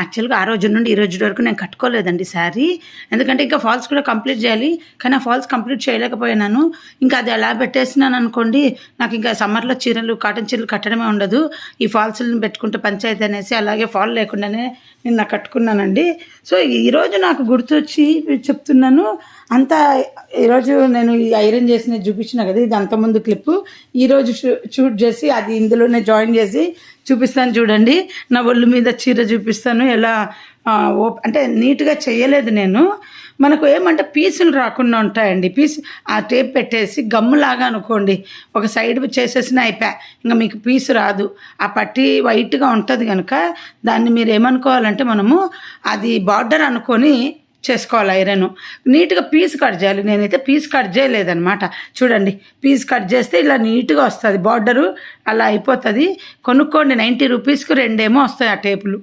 యాక్చువల్గా ఆ రోజు నుండి ఈ రోజు వరకు నేను కట్టుకోలేదండి శారీ. ఎందుకంటే ఇంకా ఫాల్స్ కూడా కంప్లీట్ చేయాలి. కానీ ఆ ఫాల్స్ కంప్లీట్ చేయలేకపోయినాను. ఇంకా అది అలా పెట్టేసినాను అనుకోండి, నాకు ఇంకా సమ్మర్లో చీరలు కాటన్ చీరలు కట్టడమే ఉండదు. ఈ ఫాల్స్ని పెట్టుకుంటే పంచాయతీ అనేసి అలాగే ఫాల్ లేకుండానే నిన్న కట్టుకున్నానండి. సో ఈరోజు నాకు గుర్తొచ్చి చెప్తున్నాను. అంతా ఈరోజు నేను ఈ ఐరన్ చేసినది చూపించిన కదా, ఇది అంతకుముందు క్లిప్పు. ఈరోజు షూట్ చేసి అది ఇందులోనే జాయిన్ చేసి చూపిస్తాను చూడండి. నా ఒళ్ళు మీద చీర చూపిస్తాను ఎలా అంటే నీట్గా చేయలేదు నేను. మనకు ఏమంటే పీసులు రాకుండా ఉంటాయండి. పీస్ ఆ టేప్ పెట్టేసి గమ్ములాగా అనుకోండి, ఒక సైడ్ చేసేసిన అయిపోయా, ఇంకా మీకు పీసు రాదు. ఆ పట్టీ వైట్గా ఉంటుంది కనుక దాన్ని మీరు ఏమనుకోవాలంటే మనము అది బార్డర్ అనుకొని చేసుకోవాలి. ఐరన్ నీట్గా పీస్ కట్ చేయాలి. నేనైతే పీస్ కట్ చేయలేదన్నమాట. చూడండి, పీస్ కట్ చేస్తే ఇలా నీట్గా వస్తుంది బార్డరు, అలా అయిపోతుంది. కొనుక్కోండి, 90 రూపీస్కి 2 వస్తాయి ఆ టేపులు.